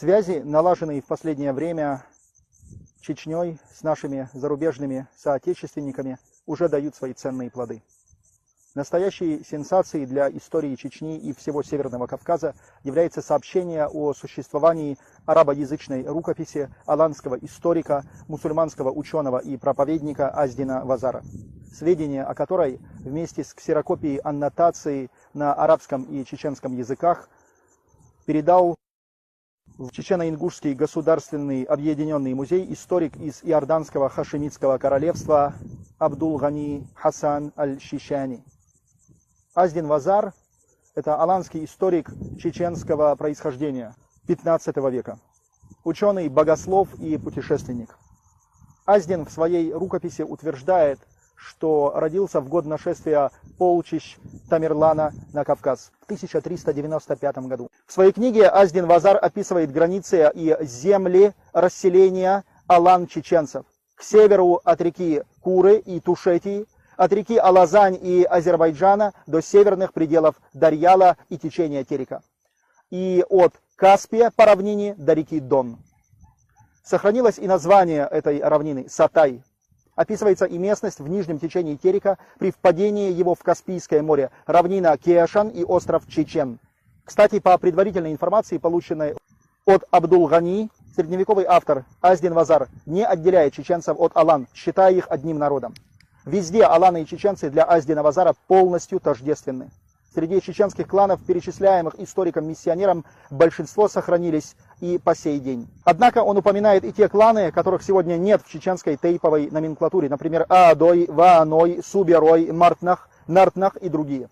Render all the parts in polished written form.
Связи, налаженные в последнее время Чечней с нашими зарубежными соотечественниками, уже дают свои ценные плоды. Настоящей сенсацией для истории Чечни и всего Северного Кавказа является сообщение о существовании арабоязычной рукописи аланского историка, мусульманского ученого и проповедника Аздина Вазара, сведения о которой вместе с ксерокопией аннотации на арабском и чеченском языках передал в Чечено-Ингушский государственный объединенный музей историк из Иорданского хашемитского королевства Абдул-Гани Хасан аль-Шишани. Аздин Вазар – это аланский историк чеченского происхождения XV века, ученый, богослов и путешественник. Аздин в своей рукописи утверждает, что родился в год нашествия полчищ Тамерлана на Кавказ в 1395 году. В своей книге Аздин Вазар описывает границы и земли расселения алан-чеченцев к северу от реки Куры и Тушетии, от реки Алазань и Азербайджана до северных пределов Дарьяла и течения Терека, и от Каспия по равнине до реки Дон. Сохранилось и название этой равнины – Сатай. Описывается и местность в нижнем течении Терека при впадении его в Каспийское море, равнина Кеашан и остров Чечен. Кстати, по предварительной информации, полученной от Абдул-Гани, средневековый автор Аздин Вазар не отделяет чеченцев от алан, считая их одним народом. Везде аланы и чеченцы для Аздина Вазара полностью тождественны. Среди чеченских кланов, перечисляемых историком-миссионером, большинство сохранились и по сей день. Однако он упоминает и те кланы, которых сегодня нет в чеченской тейповой номенклатуре, например, Аадой, Вааной, Суберой, Мартнах, Нартнах и другие.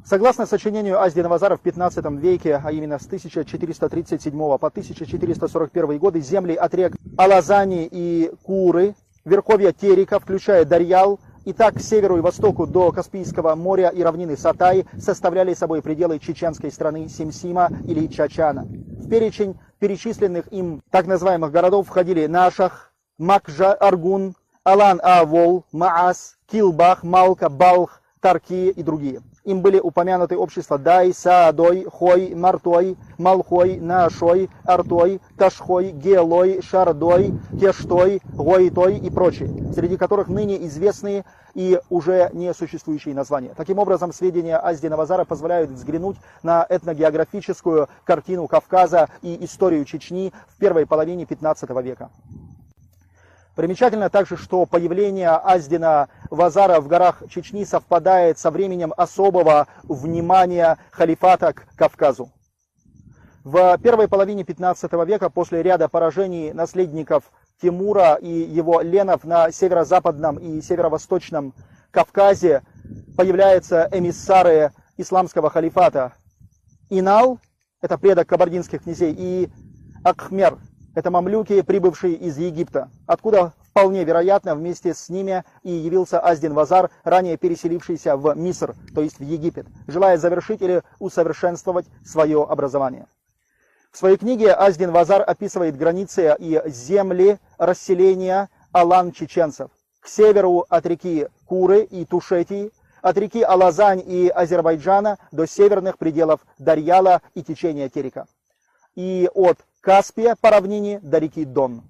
Согласно сочинению Аздина Вазара в XV веке, а именно с 1437 по 1441 годы, земли от рек Алазани и Куры, верховья Терека, включая Дарьял, и так к северу и востоку до Каспийского моря и равнины Сатай составляли собой пределы чеченской страны Симсима или Чачана. В перечень перечисленных им так называемых городов входили Нашах, Макжа, Аргун, Алан-Авол, Маас, Килбах, Малка, Балх, Тарки и другие. Им были упомянуты общества Дай, Саадой, Хой, Мартой, Малхой, Нашой, Артой, Ташхой, Гелой, Шардой, Кештой, Гойтой и прочие, среди которых ныне известные и уже не существующие названия. Таким образом, сведения Аздина Вазара позволяют взглянуть на этногеографическую картину Кавказа и историю Чечни в первой половине XV века. Примечательно также, что появление Аздина Вазара в горах Чечни совпадает со временем особого внимания халифата к Кавказу. В первой половине XV века, после ряда поражений наследников Тимура и его ленов на северо-западном и северо-восточном Кавказе, появляются эмиссары исламского халифата. Инал, это предок кабардинских князей, и Ахмер, это мамлюки, прибывшие из Египта, откуда вполне вероятно вместе с ними и явился Аздин Вазар, ранее переселившийся в Миср, то есть в Египет, желая завершить или усовершенствовать свое образование. В своей книге Аздин Вазар описывает границы и земли расселения алан-чеченцев к северу от реки Куры и Тушетии, от реки Алазань и Азербайджана до северных пределов Дарьяла и течения Терека, и от Каспия по равнине до реки Дон.